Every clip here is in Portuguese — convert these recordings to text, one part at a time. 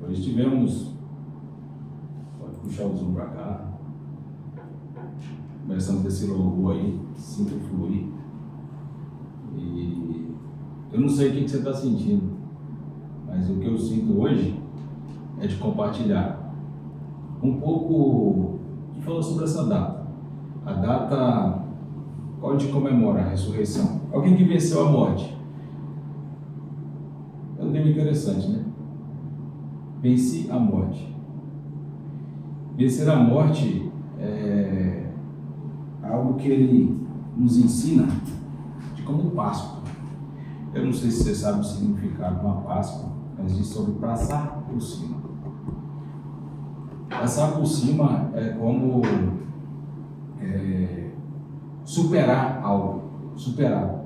Hoje tivemos, pode puxar o zoom para cá, começamos desse logo aí, sinta fluir. E eu não sei o que você está sentindo, mas o que eu sinto hoje é de compartilhar um pouco que falou sobre essa data. A data qual a gente comemora a ressurreição. Alguém que venceu a morte. É um tema interessante, né? Venci a morte. Vencer a morte é algo que ele nos ensina de como Páscoa. Eu não sei se você sabe o significado de uma Páscoa, mas diz sobre passar por cima. Passar por cima é como superar algo. Superar.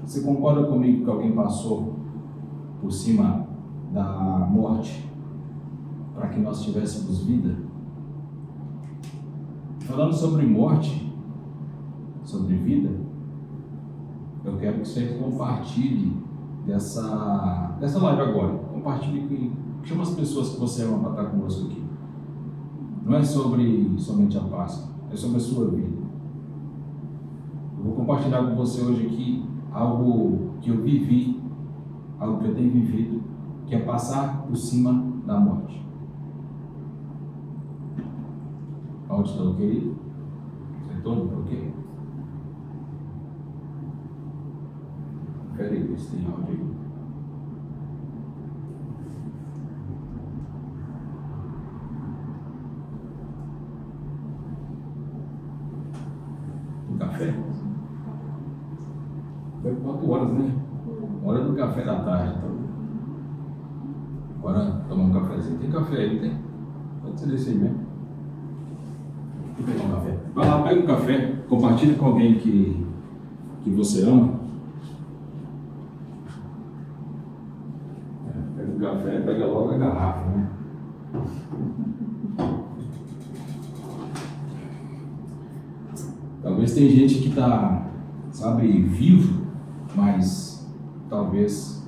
Você concorda comigo que alguém passou por cima da morte para que nós tivéssemos vida? Falando sobre morte, sobre vida, eu quero que você compartilhe dessa live agora. Compartilhe, chama as pessoas que você ama para estar conosco aqui. Não é sobre somente a Páscoa, é sobre a sua vida. Eu vou compartilhar com você hoje aqui algo que eu vivi, algo que eu tenho vivido, que é passar por cima da morte. Áudio está ok? Retorno está ok? Confere aí se tem áudio aí. Tem café? Foi 4 horas, né? Hora do café da tarde, então. Bora tomar um cafezinho. Tem café aí, tem? Pode ser desse aí mesmo. Vou pegar um café. Vai lá, pega um café, compartilha com alguém que você ama. Pega um café, pega logo a garrafa, né? Talvez tem gente que está, sabe, vivo, mas talvez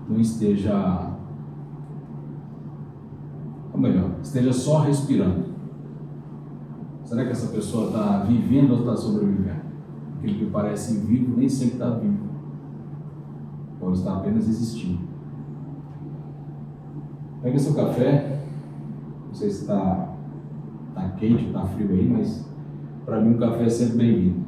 não esteja, ou melhor, esteja só respirando. Será que essa pessoa está vivendo ou está sobrevivendo? Aquele que parece vivo nem sempre está vivo, ou está apenas existindo. Pega seu café, não sei se está quente ou está frio aí, mas para mim o café é sempre bem-vindo.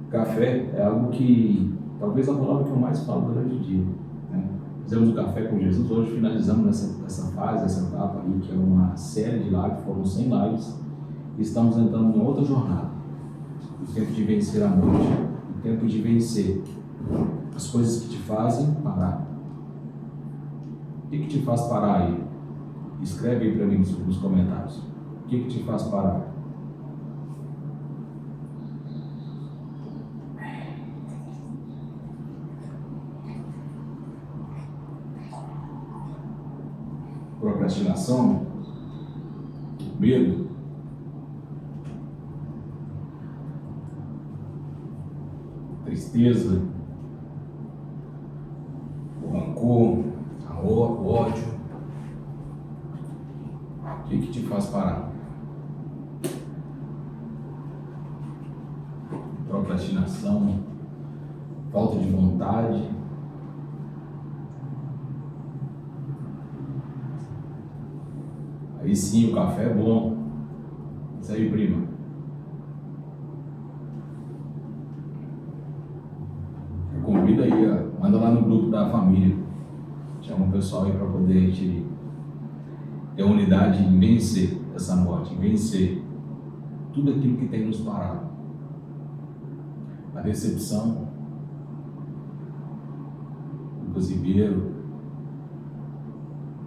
Café é algo que, talvez a palavra que eu mais falo durante o dia, né? Fizemos o Café com Jesus, hoje finalizamos essa fase, essa etapa aí, que é uma série de lives, foram 100 lives, e estamos entrando em outra jornada. O tempo de vencer a morte, o tempo de vencer as coisas que te fazem parar. O que te faz parar aí? Escreve aí para mim nos comentários. O que te faz parar? Procrastinação, medo, tristeza, o rancor, o ódio. O que te faz parar? Procrastinação, falta de vontade. Aí sim, o café é bom. Isso aí, prima. Eu convido aí, ó, manda lá no grupo da família. Chama o pessoal aí para poder te ter unidade em vencer essa morte, em vencer tudo aquilo que tem nos parado. A decepção, o Ribeiro,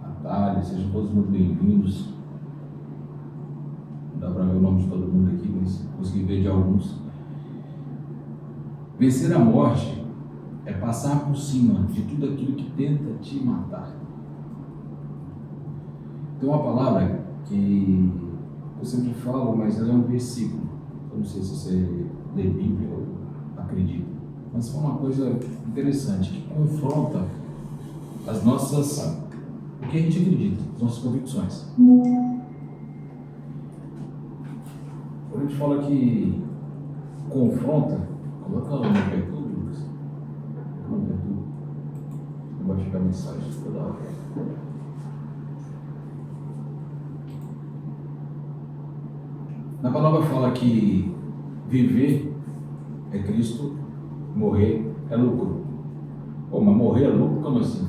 Natália, sejam todos muito bem-vindos. Não dá para ver o nome de todo mundo aqui, mas consegui ver de alguns. Vencer a morte é passar por cima de tudo aquilo que tenta te matar. Tem uma palavra que eu sempre falo, mas ela é um versículo. Eu não sei se você lê Bíblia ou acredita. mas foi uma coisa interessante, que confronta as nossas, o que a gente acredita, as nossas convicções. Quando a gente fala que confronta, coloca lá no perto, Lucas. Não perturba. Não vai chegar mensagem toda hora. Na palavra fala que viver é Cristo, morrer é lucro. Pô, mas morrer é lucro? Como assim?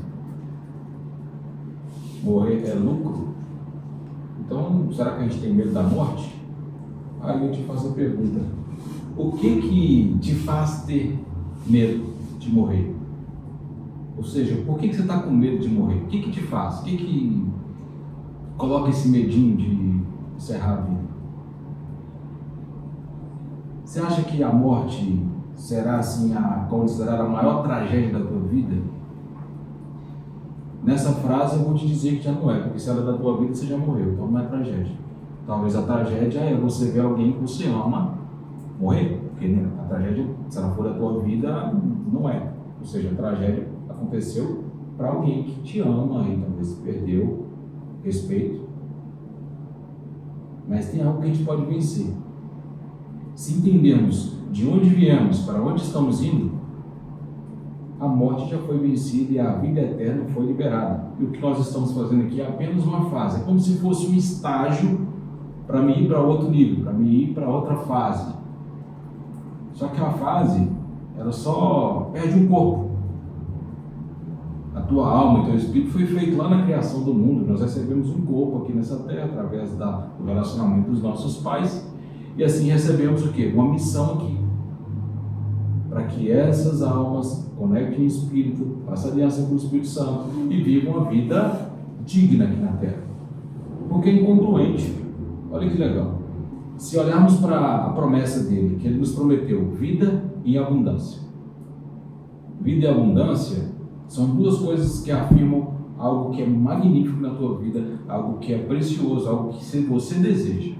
Morrer é lucro? Então, será que a gente tem medo da morte? Aí eu te faço a pergunta: o que te faz ter medo de morrer? Ou seja, por que você está com medo de morrer? O que te faz? O que coloca esse medinho de encerrar a vida? Você acha que a morte será assim considerada a maior tragédia da tua vida? Nessa frase eu vou te dizer que já não é, porque se ela é da tua vida você já morreu, então não é tragédia. Talvez a tragédia é você ver alguém que você ama morrer, porque a tragédia, se ela for da tua vida, não é. Ou seja, a tragédia aconteceu para alguém que te ama e talvez perdeu respeito. Mas tem algo que a gente pode vencer. Se entendermos de onde viemos, para onde estamos indo, a morte já foi vencida e a vida eterna foi liberada. E o que nós estamos fazendo aqui é apenas uma fase. É como se fosse um estágio para me ir para outro nível, para me ir para outra fase. Só que a fase, ela só perde um corpo. A tua alma e teu espírito foi feito lá na criação do mundo. Nós recebemos um corpo aqui nessa terra através do relacionamento dos nossos pais. E assim recebemos o quê? Uma missão aqui. Para que essas almas conectem o Espírito, façam aliança com o Espírito Santo e vivam uma vida digna aqui na Terra. Porque é incongruente. Olha que legal. Se olharmos para a promessa dele, que ele nos prometeu vida e abundância. Vida e abundância são duas coisas que afirmam algo que é magnífico na tua vida, algo que é precioso, algo que você deseja.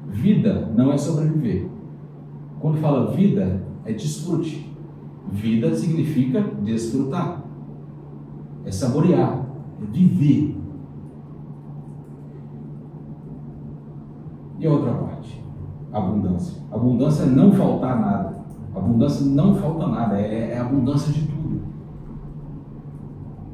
Vida não é sobreviver. Quando fala vida, é desfrute. Vida significa desfrutar. É saborear, é viver. E a outra parte? Abundância. Abundância é não faltar nada. Abundância não falta nada, é abundância de tudo.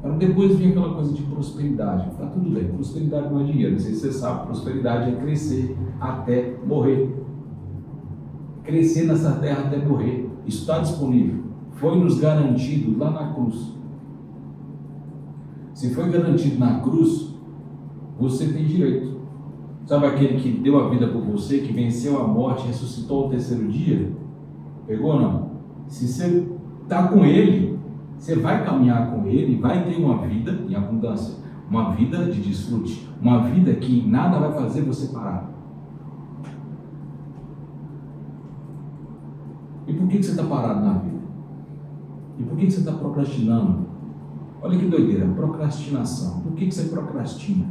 Para depois vir aquela coisa de prosperidade. Tá tudo bem, prosperidade não é dinheiro. Não sei se você sabe, prosperidade é crescer até morrer. Crescer nessa terra até morrer. Isso está disponível. Foi nos garantido lá na cruz. Se foi garantido na cruz, você tem direito. Sabe aquele que deu a vida por você, que venceu a morte, ressuscitou ao terceiro dia? Pegou ou não? Se você está com ele, você vai caminhar com ele, vai ter uma vida em abundância, uma vida de desfrute, uma vida que nada vai fazer você parar. E por que você está parado na vida? E por que você está procrastinando? Olha que doideira, procrastinação. Por que você procrastina?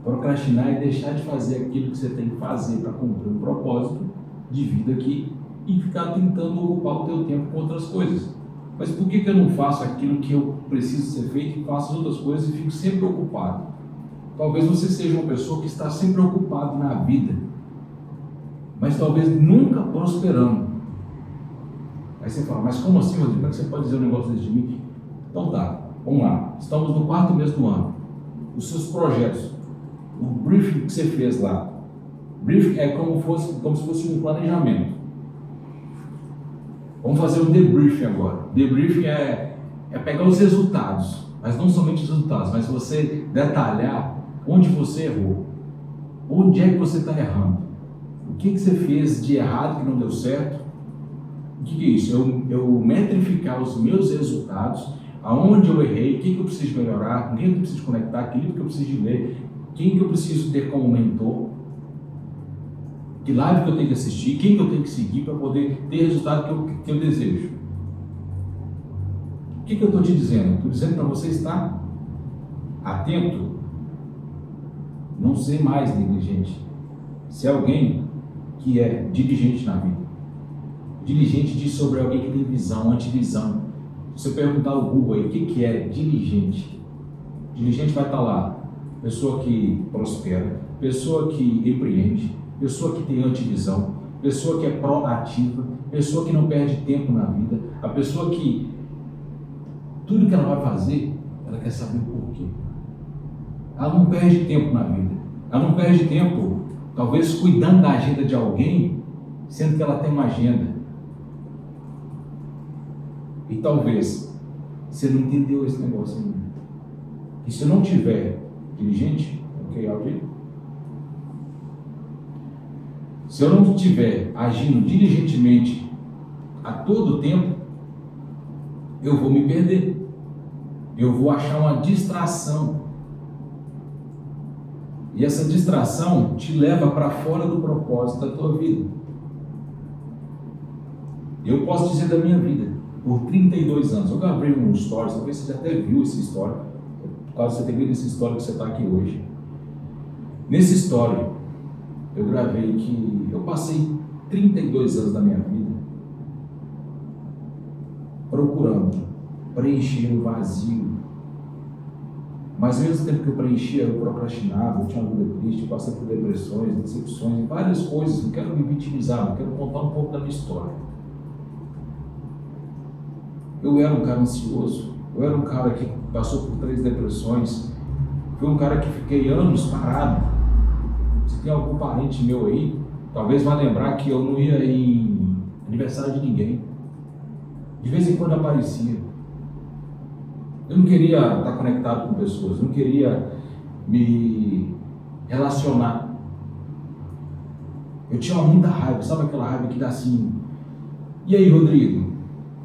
Procrastinar é deixar de fazer aquilo que você tem que fazer para cumprir um propósito de vida aqui e ficar tentando ocupar o teu tempo com outras coisas. Mas por que eu não faço aquilo que eu preciso ser feito e faço outras coisas e fico sempre ocupado? Talvez você seja uma pessoa que está sempre ocupado na vida, mas talvez nunca prosperando. Aí você fala, mas como assim, Rodrigo? Como é que você pode dizer um negócio desse de mim? Então tá, vamos lá. Estamos no 4º mês do ano. Os seus projetos, o briefing que você fez lá. Briefing é como se fosse um planejamento. Vamos fazer um debriefing agora. Debriefing é pegar os resultados, mas não somente os resultados, mas você detalhar onde você errou. Onde é que você está errando? O que você fez de errado que não deu certo? O que é isso? Eu metrificar os meus resultados, aonde eu errei, o que eu preciso melhorar, com quem eu preciso conectar, aquilo que eu preciso de ler, quem que eu preciso ter como mentor, que live que eu tenho que assistir, quem que eu tenho que seguir para poder ter o resultado que eu desejo. O que eu estou te dizendo? Estou dizendo para você estar atento, não ser mais negligente, ser alguém que é diligente na vida. Diligente diz sobre alguém que tem visão, antivisão. Se você perguntar ao Google aí, o que é diligente? Diligente vai estar lá. Pessoa que prospera, pessoa que empreende, pessoa que tem antivisão, pessoa que é proativa, pessoa que não perde tempo na vida, a pessoa que tudo que ela vai fazer, ela quer saber o porquê. Ela não perde tempo na vida. Ela não perde tempo, talvez, cuidando da agenda de alguém, sendo que ela tem uma agenda. E talvez você não entendeu esse negócio ainda. E se não tiver diligente, ok, Aldir? Se eu não estiver agindo diligentemente a todo tempo, eu vou me perder. Eu vou achar uma distração. E essa distração te leva para fora do propósito da tua vida. Eu posso dizer da minha vida, por 32 anos, eu gravei um story, talvez você já até viu essa história, por causa de você ter visto essa história que você está aqui hoje. Nesse story, eu gravei que eu passei 32 anos da minha vida procurando preencher o vazio. Mas ao mesmo tempo que eu preenchia, eu procrastinava, eu tinha uma vida triste, eu passei por depressões, decepções, várias coisas. Não quero me vitimizar, não quero contar um pouco da minha história. Eu era um cara ansioso, eu era um cara que passou por 3 depressões, fui um cara que fiquei anos parado. Se tem algum parente meu aí, talvez vá lembrar que eu não ia em aniversário de ninguém. De vez em quando aparecia. Eu não queria estar conectado com pessoas, não queria me relacionar. Eu tinha muita raiva, sabe aquela raiva que dá assim? E aí, Rodrigo,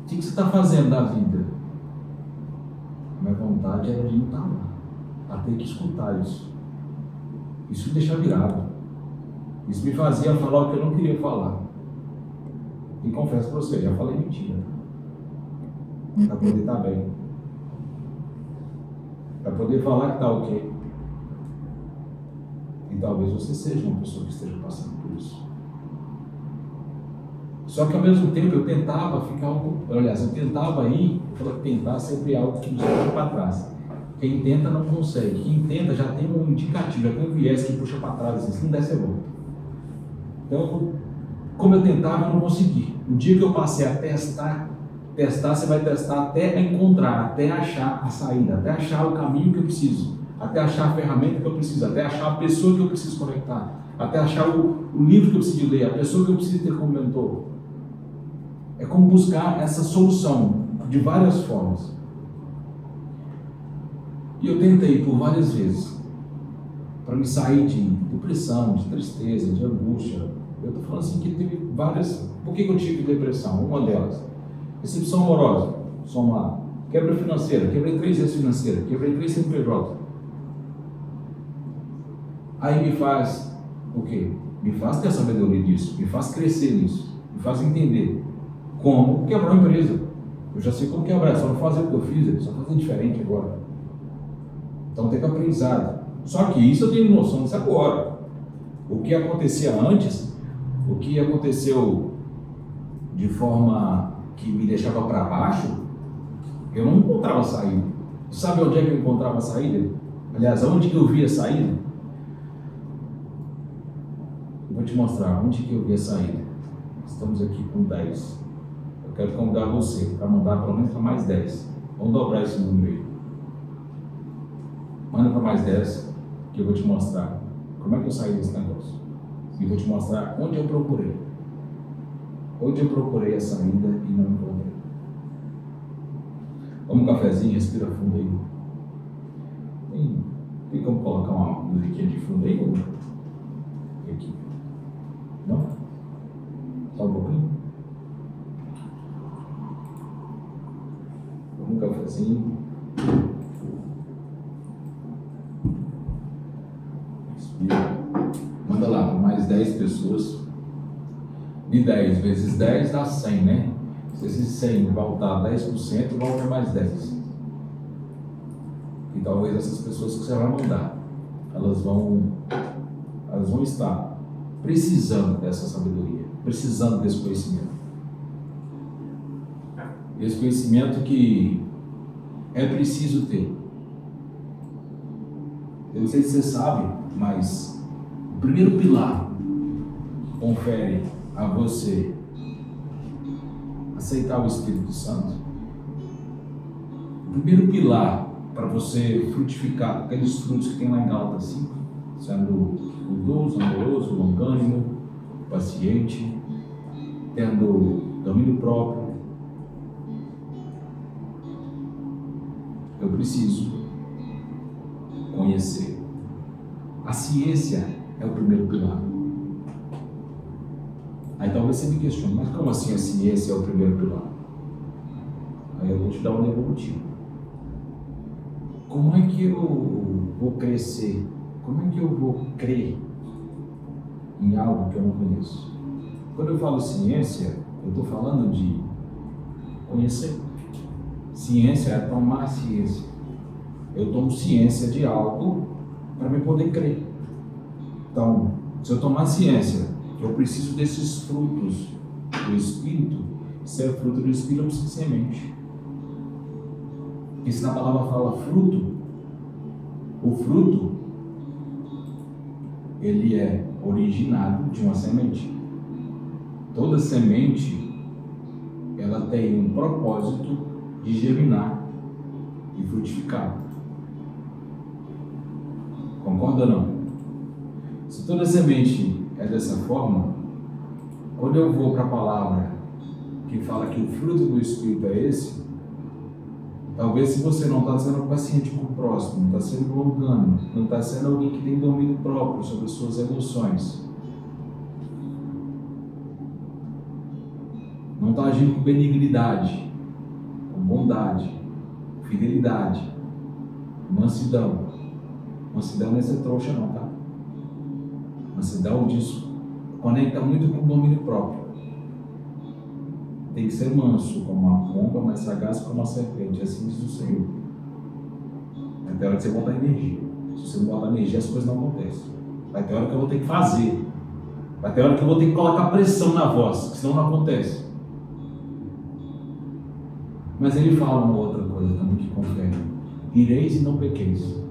o que você está fazendo da vida? A minha vontade era de não estar lá, a ter que escutar isso. Isso me deixava virado. Isso me fazia falar o que eu não queria falar. E confesso para você, já falei mentira. Para poder estar bem. Para poder falar que está ok. E talvez você seja uma pessoa que esteja passando por isso. Só que ao mesmo tempo eu tentava ficar eu tentava ir, tentar sempre algo que nos puxa para trás. Quem tenta não consegue. Quem tenta já tem um indicativo, já tem um viés que puxa para trás, assim, se não der, você volta. Então, como eu tentava, eu não consegui. O dia que eu passei a testar, você vai testar até encontrar, até achar a saída, até achar o caminho que eu preciso, até achar a ferramenta que eu preciso, até achar a pessoa que eu preciso conectar, até achar o livro que eu preciso ler, a pessoa que eu preciso ter como mentor. É como buscar essa solução de várias formas. E eu tentei por várias vezes para me sair de depressão, de tristeza, de angústia. Eu estou falando assim que teve várias. Por que eu tive depressão? Uma delas, decepção amorosa, soma lá. Quebra financeira, quebrei 3 vezes financeira, quebrei 3 CNPJ. Aí me faz o quê? Me faz ter sabedoria disso, me faz crescer nisso, me faz entender como quebrar uma empresa. Eu já sei como quebrar, só não fazer o que eu fiz, só fazer diferente agora. Então teve aprendizado. Só que isso eu tenho noção disso agora. O que acontecia antes, o que aconteceu de forma que me deixava para baixo, eu não encontrava saída. Sabe onde é que eu encontrava saída? Aliás, onde que eu via saída? Eu vou te mostrar onde que eu via saída. Estamos aqui com 10. Eu quero convidar você para mandar pelo menos para mais 10. Vamos dobrar esse número aí. Manda para mais 10, que eu vou te mostrar como é que eu saí desse negócio. E vou te mostrar onde eu procurei. Onde eu procurei a saída e não encontrei. Toma um cafezinho, respira fundo aí. Tem como colocar uma musiquinha de fundo aí? E aqui. Não? Só um pouquinho? Toma um cafezinho. Manda lá para mais 10 pessoas. E 10 vezes 10 dá 100, né? Se esse 100 voltar 10%, volta mais 10. E talvez essas pessoas que você vai mandar, elas vão estar precisando dessa sabedoria, precisando desse conhecimento. Esse conhecimento que é preciso ter. Eu não sei se você sabe, mas o primeiro pilar que confere a você aceitar o Espírito Santo, o primeiro pilar para você frutificar aqueles frutos que tem lá em Gálatas 5, sendo bondoso, amoroso, longânimo, paciente, tendo domínio próprio, eu preciso conhecer. A ciência é o primeiro pilar. Aí talvez você me questione, mas como assim a ciência é o primeiro pilar? Aí eu vou te dar um devolutivo. Como é que eu vou crescer? Como é que eu vou crer em algo que eu não conheço? Quando eu falo ciência, eu estou falando de conhecer. Ciência é tomar ciência. Eu tomo ciência de algo para me poder crer. Então, se eu tomar ciência, eu preciso desses frutos do Espírito. Se é fruto do Espírito, eu preciso de semente. E se na palavra fala fruto, o fruto, ele é originado de uma semente. Toda semente, ela tem um propósito de germinar e frutificar. Concorda ou não? Se toda semente é dessa forma, quando eu vou para a palavra que fala que o fruto do Espírito é esse, talvez se você não está sendo paciente com o próximo, não está sendo longânimo, não está sendo alguém que tem domínio próprio sobre as suas emoções, não está agindo com benignidade, com bondade, fidelidade, mansidão. Mansidão não é ser trouxa não, tá? Mansidão disso conecta muito com o domínio próprio. Tem que ser manso como uma pomba, mas sagaz como uma serpente, assim diz o Senhor. Vai ter hora que você botar energia. Se você não botar energia, as coisas não acontecem. Vai ter hora que eu vou ter que fazer. Vai ter hora que eu vou ter que colocar pressão na voz, senão não acontece. Mas ele fala uma outra coisa também que confere: ireis e não pequeis.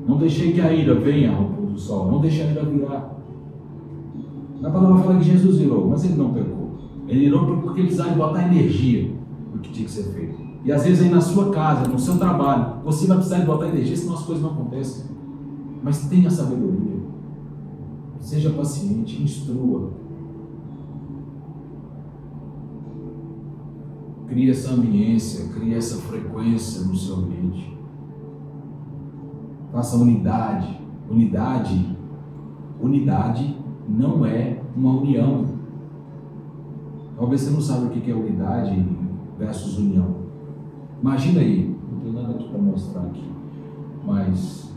Não deixei que a ira venha ao pôr do sol. Não deixe a ira virar. Na palavra fala que Jesus irou, mas ele não pecou. Ele irou porque ele precisava botar energia no que tinha que ser feito. E às vezes aí na sua casa, no seu trabalho, você vai precisar de botar energia, senão as coisas não acontecem. Mas tenha sabedoria. Seja paciente, instrua. Crie essa ambiência, crie essa frequência no seu ambiente. Faça unidade. Unidade não é uma união. Talvez você não saiba o que é unidade versus união. Imagina aí, não tem nada aqui para mostrar aqui, mas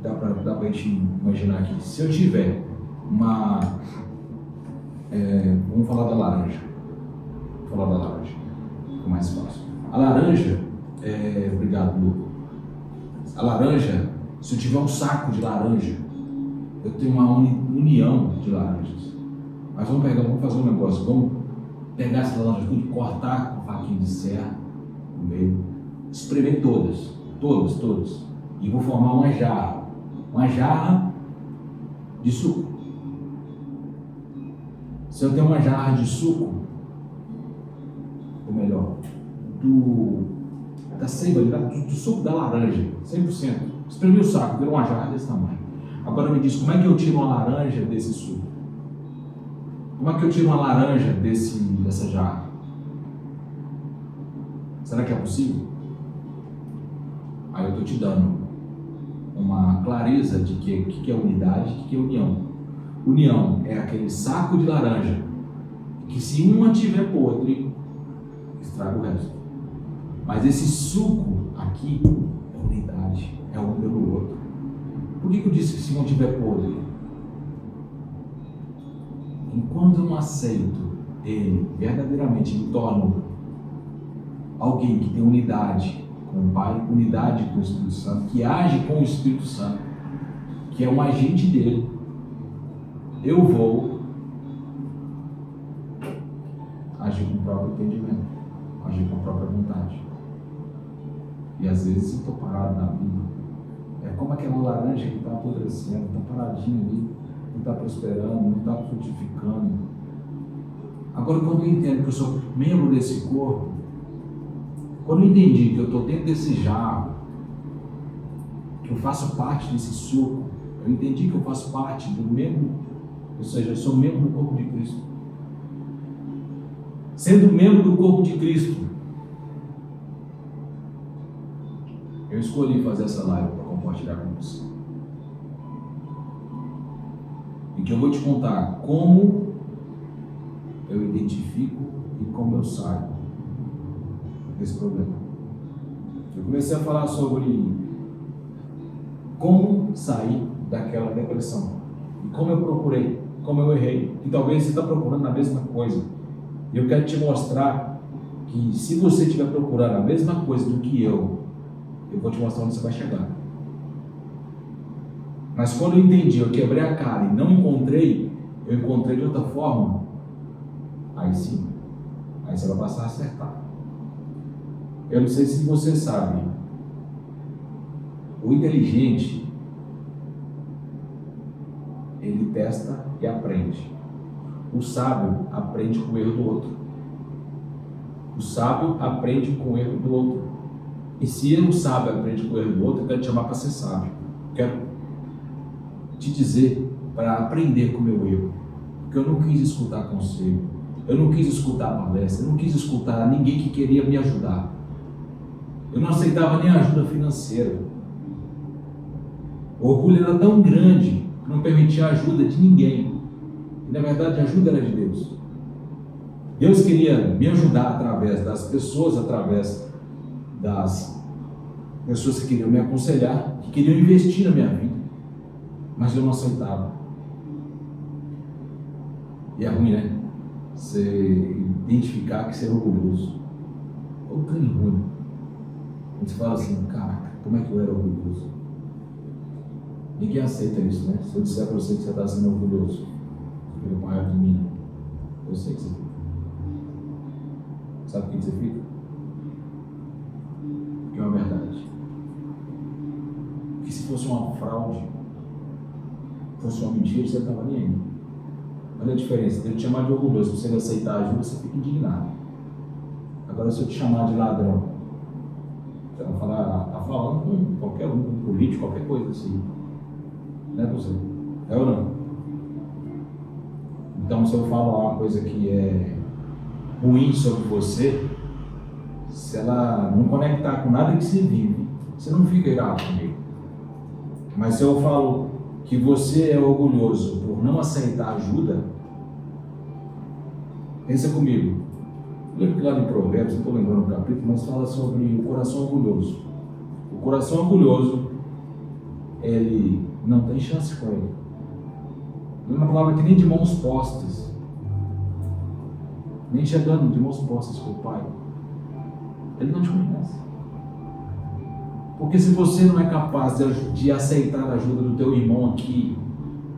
dá para a gente imaginar aqui. Se eu tiver uma... vamos falar da laranja. Vou falar da laranja, fica mais fácil. A laranja, obrigado, Lu. A laranja, se eu tiver um saco de laranja, eu tenho uma união de laranjas. Mas vamos fazer um negócio, vamos pegar essa laranja tudo, cortar com faquinha de serra no meio, espremer todas, e vou formar uma jarra de suco. Se eu tenho uma jarra de suco, ou melhor, da seiva, do suco da laranja, 100%. Espremi o saco, virou uma jarra desse tamanho. Agora me diz, como é que eu tiro uma laranja desse suco? Como é que eu tiro uma laranja dessa jarra? Será que é possível? Aí eu estou te dando uma clareza de que é unidade e que é união. União é aquele saco de laranja que, se uma tiver podre, estraga o resto. Mas esse suco aqui é unidade, é um pelo outro. Por que eu disse que se não tiver podre? Enquanto eu não aceito ele verdadeiramente, me torno alguém que tem unidade com o Pai, unidade com o Espírito Santo, que age com o Espírito Santo, que é um agente dele, eu vou agir com o próprio entendimento. agir com a própria vontade. E às vezes eu estou parado na vida. É como aquela laranja que está apodrecendo, está paradinho ali, não está prosperando, não está frutificando. Agora, quando eu entendo que eu sou membro desse corpo, quando eu entendi que eu estou dentro desse jarro, que eu faço parte desse suco, eu entendi que eu faço parte do mesmo, ou seja, eu sou membro do corpo de Cristo. Sendo membro do corpo de Cristo, eu escolhi fazer essa live para compartilhar com você. E que eu vou te contar como eu identifico e como eu saio desse problema. Eu comecei a falar sobre como sair daquela depressão. E como eu procurei, como eu errei. E talvez você está procurando a mesma coisa. E eu quero te mostrar que se você estiver procurando a mesma coisa do que eu vou te mostrar onde você vai chegar. Mas quando eu entendi, eu quebrei a cara e não encontrei, eu encontrei de outra forma, aí sim, aí você vai passar a acertar. Eu não sei se você sabe, o inteligente, ele testa e aprende. O sábio aprende com o erro do outro. O sábio aprende com o erro do outro. E se o sábio aprende com o erro do outro, eu quero te chamar para ser sábio. Quero te dizer para aprender com o meu erro. Porque eu não quis escutar conselho, eu não quis escutar palestra, eu não quis escutar ninguém que queria me ajudar. Eu não aceitava nem ajuda financeira. O orgulho era tão grande que não permitia a ajuda de ninguém. E na verdade a ajuda era de Deus. Deus queria me ajudar através das pessoas, através das pessoas que queriam me aconselhar, que queriam investir na minha vida, mas eu não aceitava. E é ruim, né? Você identificar que você é orgulhoso. Ou tão ruim. Quando você fala assim, caraca, como é que eu era orgulhoso? Ninguém aceita isso, né? Se eu disser para você que você está sendo orgulhoso, você fica com raiva de mim. Eu sei que você fica. Sabe o que você fica? Que é uma verdade. Que se fosse uma fraude, fosse uma mentira, você não estava nem aí. Olha a diferença, se eu te chamar de orgulhoso, se você não aceitar a ajuda, você fica indignado. Agora, se eu te chamar de ladrão, você vai falar, está falando com qualquer um político, qualquer coisa assim. Não é possível. É ou não? Então, se eu falar uma coisa que é ruim sobre você, se ela não conectar com nada que você vive, você não fica irado comigo. Mas se eu falo que você é orgulhoso por não aceitar ajuda, pensa comigo. Eu lembro que lá em Provérbios, não estou lembrando o capítulo, mas fala sobre o coração orgulhoso. O coração orgulhoso, ele não tem chance com ele. Uma palavra que nem de mãos postas, nem chegando de mãos postas com o Pai, ele não te conhece. Porque se você não é capaz de aceitar a ajuda do teu irmão aqui,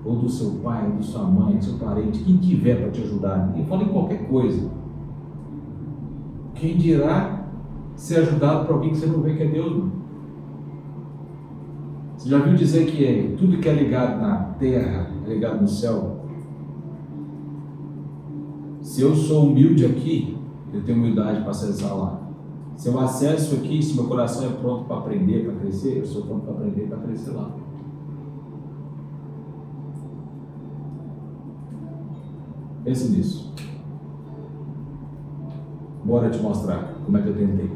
ou do seu pai, ou da sua mãe, do seu parente, quem tiver para te ajudar, e fala em qualquer coisa, quem dirá ser ajudado por alguém que você não vê que é Deus, não? Você já viu dizer que tudo que é ligado na terra é ligado no céu? Se eu sou humilde aqui, eu tenho humildade para acessar lá. Se eu acesso aqui, se meu coração é pronto para aprender, para crescer, eu sou pronto para aprender e para crescer lá. Pense nisso. Bora te mostrar como é que eu tentei.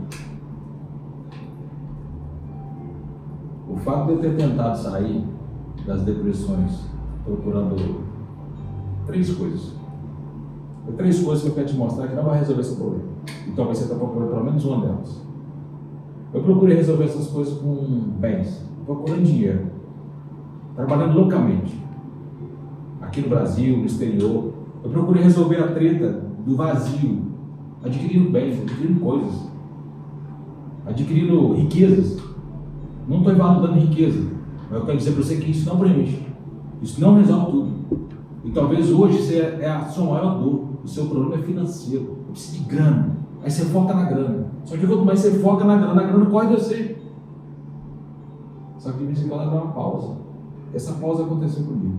O fato de eu ter tentado sair das depressões, procurando três coisas. Três coisas que eu quero te mostrar que não vai resolver esse problema. E talvez você está procurando pelo menos uma delas. Eu procurei resolver essas coisas com bens, procurando dinheiro, trabalhando loucamente, aqui no Brasil, no exterior. Eu procurei resolver a treta do vazio, adquirindo bens, adquirindo coisas, adquirindo riquezas. Não estou invalidando riqueza, mas eu quero dizer para você que isso não preenche, isso não resolve tudo. E talvez hoje você é a sua maior dor, o seu problema é financeiro, eu preciso de grana, Aí você foca na grana. Só que quanto mais você foca na grana corre de você. Só que de vez em quando dá uma pausa. Essa pausa aconteceu comigo.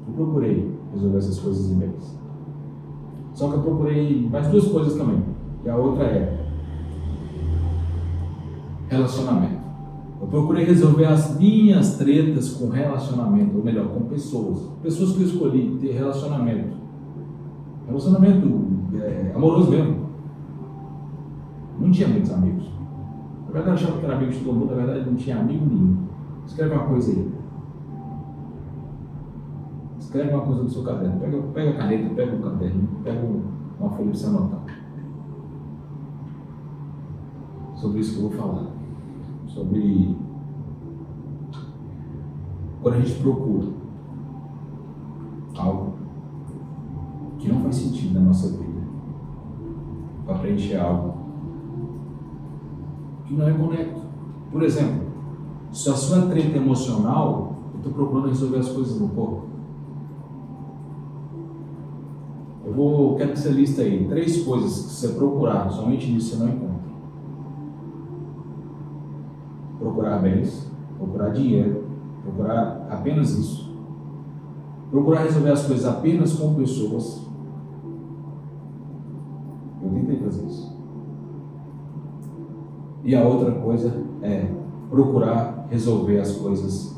Eu procurei resolver essas coisas em vez. Só que eu procurei mais duas coisas também. E a outra é relacionamento. Eu procurei resolver as minhas tretas com relacionamento, ou melhor, com pessoas. Pessoas que eu escolhi ter relacionamento. Relacionamento amoroso mesmo. Não tinha muitos amigos. Na verdade, eu achava que era amigo de todo mundo, na verdade, não tinha amigo nenhum. Escreve uma coisa aí. Escreve uma coisa no seu caderno. Pega a caneta, pega o caderno, pega uma folha para você anotar. Sobre isso que eu vou falar. Sobre quando a gente procura algo que não faz sentido na nossa vida para preencher algo que não é conecto. Por exemplo, se a sua treta é emocional, eu estou procurando resolver as coisas no corpo. Quero que você lista aí 3 coisas que você procurar, somente nisso você não encontra. Procurar bens, procurar dinheiro, procurar apenas isso. Procurar resolver as coisas apenas com pessoas. Eu tentei fazer isso. E a outra coisa é procurar resolver as coisas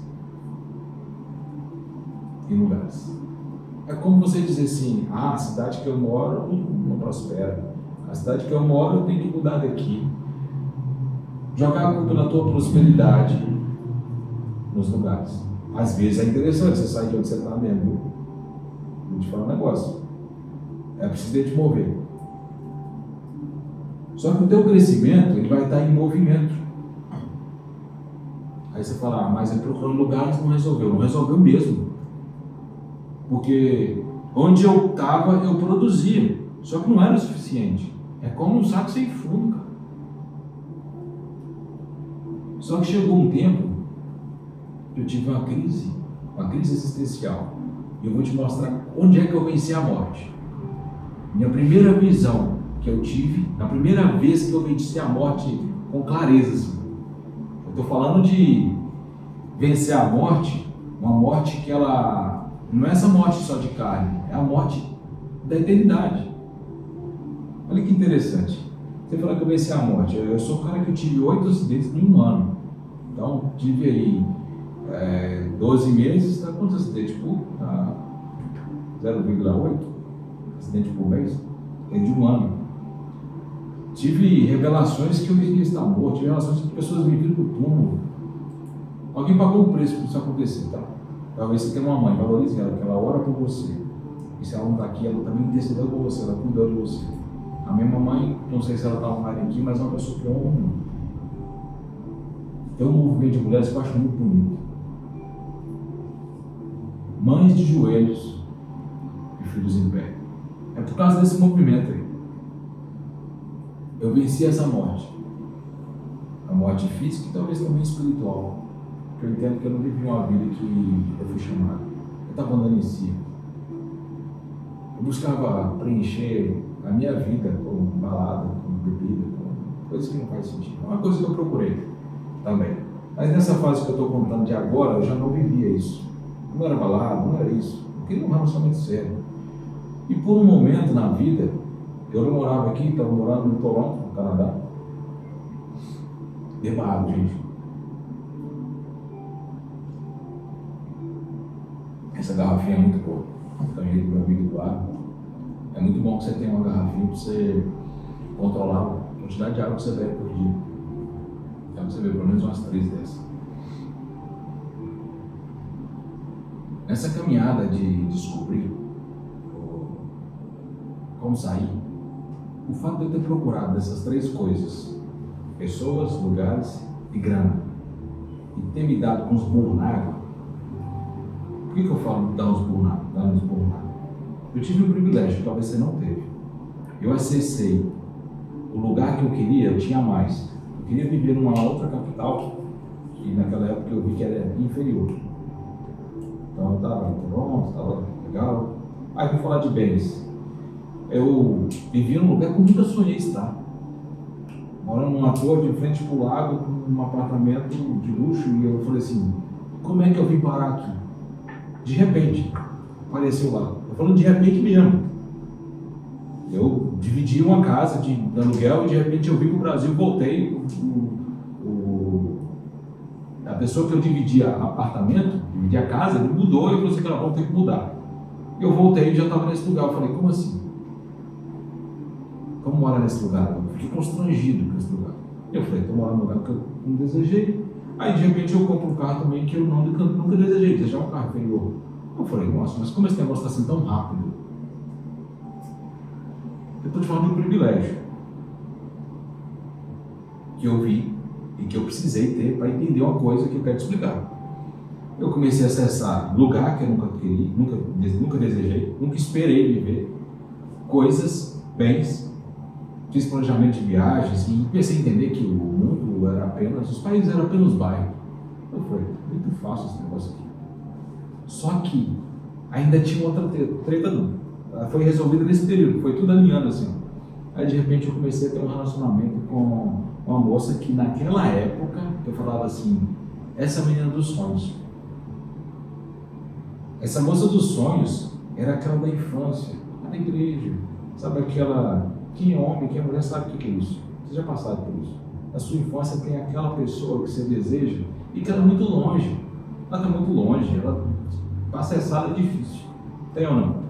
em lugares. É como você dizer assim, a cidade que eu moro não prospera. A cidade que eu moro eu tenho que mudar daqui. Jogar a culpa na tua prosperidade nos lugares. Às vezes é interessante você sair de onde você está mesmo, viu? Vou te falar um negócio. É preciso te mover. Só que o teu crescimento, ele vai estar em movimento. Aí você fala, mas ele procurou lugares, não resolveu. Não resolveu mesmo. Porque onde eu estava, eu produzia. Só que não era o suficiente. É como um saco sem fundo, cara. Só que chegou um tempo que eu tive uma crise existencial. E eu vou te mostrar onde é que eu venci a morte. Minha primeira visão que eu tive, na primeira vez que eu venci a morte com clareza. Assim. Eu estou falando de vencer a morte, uma morte que ela não é essa morte só de carne, é a morte da eternidade. Olha que interessante. Você fala que eu venci a morte. Eu sou um cara que eu tive 8 acidentes em um ano. Então, tive aí 12 meses, dá quantos acidentes por? 0,8 acidentes por mês? É de um ano. Tive revelações que eu iria estar morto, tive revelações que pessoas me viram do túmulo. Alguém pagou um preço para isso acontecer, tá? Talvez você tenha uma mãe, valorize ela, que ela ora por você. E se ela não está aqui, ela também intercedeu por você, ela cuidou de você. A minha mamãe, não sei se ela está online aqui, mas é uma pessoa que eu amo. Tem um movimento de mulheres que eu acho muito bonito. Mães de joelhos e filhos em pé. É por causa desse movimento aí. Eu venci essa morte. A morte física e talvez também espiritual. Porque eu entendo que eu não vivi uma vida que eu fui chamado. Eu estava andando em si. Eu buscava preencher a minha vida com balada, com bebida, com coisas que não fazem sentido. É uma coisa que eu procurei também. Mas nessa fase que eu estou contando de agora, eu já não vivia isso. Não era balada, não era isso. Eu queria um relacionamento sério. E por um momento na vida, eu não morava aqui, estava morando em Toronto, no Canadá. Beba água, gente. Essa garrafinha é muito boa. Também do meu amigo Eduardo. É muito bom que você tenha uma garrafinha para você controlar a quantidade de água que você bebe por dia. Então você bebe pelo menos umas 3 dessas. Nessa caminhada de descobrir como sair, o fato de eu ter procurado essas 3 coisas, pessoas, lugares e grana, e ter me dado com uns burros na água. Por que eu falo dar uns burros na água? Eu tive um privilégio, talvez você não teve. Eu acessei o lugar que eu queria, eu tinha mais. Eu queria viver numa outra capital, que naquela época eu vi que era inferior. Então eu estava em Toronto, estava legal. Aí vou falar de bens. Eu vivia num lugar que eu nunca sonhei estar. Morando numa torre de frente para o lago, num apartamento de luxo, e eu falei assim, como é que eu vim parar aqui? De repente, apareceu lá. Eu falando de repente mesmo. Eu dividi uma casa de aluguel e de repente eu vim para o Brasil, voltei. A pessoa que eu dividia apartamento, dividia casa, ele mudou e eu falei assim, cara, vamos ter que mudar. Eu voltei e já estava nesse lugar. Eu falei, como assim? Como mora nesse lugar? Eu fiquei constrangido com esse lugar. Eu falei, estou morando num lugar que eu não desejei. Aí de repente eu compro um carro também que eu nunca desejei, desejar um carro inferior. Eu falei, nossa, mas como esse negócio está sendo tão rápido? Eu estou te falando de um privilégio que eu vi e que eu precisei ter para entender uma coisa que eu quero te explicar. Eu comecei a acessar lugar que eu nunca queria, nunca desejei, nunca esperei viver, coisas, bens, fiz planejamento de viagens e comecei a entender que o mundo era apenas, os países eram apenas bairros. Eu falei, muito fácil esse negócio aqui. Só que ainda tinha outra treta não. Ela foi resolvida nesse período, foi tudo alinhando assim. Aí de repente eu comecei a ter um relacionamento com uma moça que naquela época eu falava assim, essa menina dos sonhos. Essa moça dos sonhos era aquela da infância, da igreja, sabe aquela, quem é homem, quem é mulher sabe o que é isso. Vocês já passaram por isso. Na sua infância tem aquela pessoa que você deseja e que ela é muito longe. Ela está muito longe, ela para acessar é difícil. Tem ou não?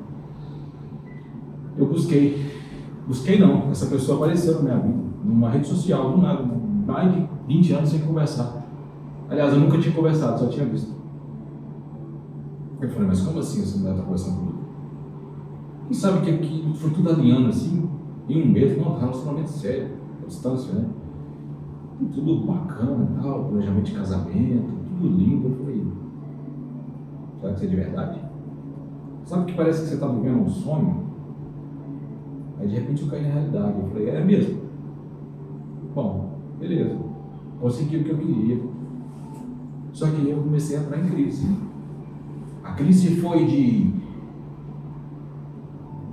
Eu busquei não, essa pessoa apareceu na minha vida, numa rede social, do nada, mais de 20 anos sem conversar. Aliás, eu nunca tinha conversado, só tinha visto. Eu falei, mas como assim essa mulher está conversando comigo? E sabe que aqui foi tudo alinhando assim, em um mês, não, relacionamento sério, a distância, né? Tudo bacana e tal, planejamento de casamento, tudo lindo. Eu falei, será que isso é de verdade? Sabe que parece que você está vivendo um sonho? Aí de repente eu caí na realidade, eu falei, é mesmo? Bom, beleza, consegui o que eu queria. Só que eu comecei a entrar em crise. A crise foi de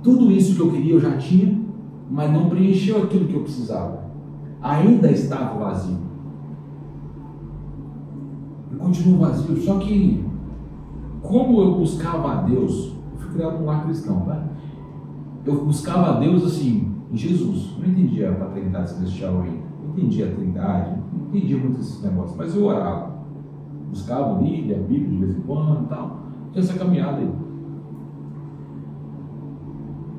tudo isso que eu queria eu já tinha, mas não preencheu aquilo que eu precisava. Ainda estava vazio. Eu continuo vazio, só que como eu buscava a Deus, eu fui criado num lar cristão, tá? Eu buscava a Deus assim, em Jesus. Eu não entendia a paternidade celestial ainda. Eu entendia a Trindade, não entendia muito esses negócios, mas eu orava. Buscava, lia a Bíblia de vez em quando e tal. Tinha essa caminhada aí.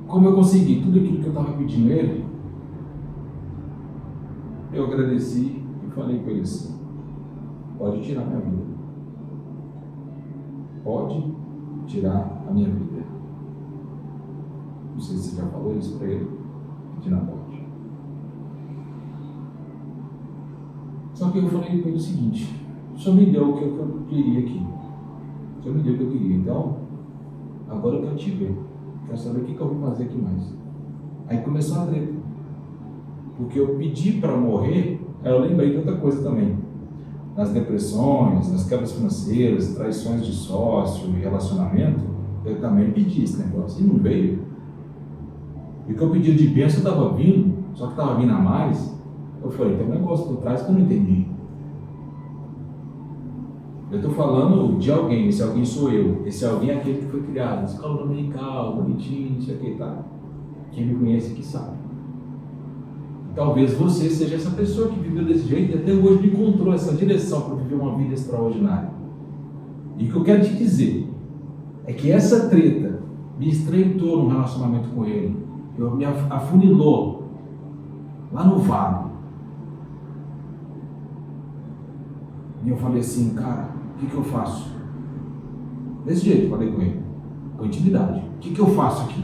Como eu consegui tudo aquilo que eu estava pedindo a Ele, eu agradeci e falei com Ele assim, pode tirar a minha vida. Pode tirar a minha vida. Não sei se você já falou isso para Ele, pedindo a morte. Só que eu falei com Ele o seguinte, o Senhor me deu o que eu queria aqui. O Senhor me deu o que eu queria, então agora eu quero te ver. Quero saber o que eu vou fazer aqui mais. Aí começou a treta. Porque eu pedi para morrer, aí eu lembrei de outra coisa também. Nas depressões, nas quebras financeiras, traições de sócio, relacionamento, eu também pedi esse negócio. E não veio. E o que eu pedi de bênção estava vindo, só que estava vindo a mais. Eu falei, tem um negócio por trás que eu não entendi. Eu estou falando de alguém, esse alguém sou eu. Esse alguém é aquele que foi criado, escola dominical, bonitinho, não sei o que, tá? Quem me conhece aqui sabe. Talvez você seja essa pessoa que viveu desse jeito e até hoje não encontrou essa direção para viver uma vida extraordinária. E o que eu quero te dizer é que essa treta me estreitou no relacionamento com Ele, me afunilou lá no vale. E eu falei assim, cara, o que eu faço? Desse jeito, eu falei com ele, com intimidade. O que eu faço aqui?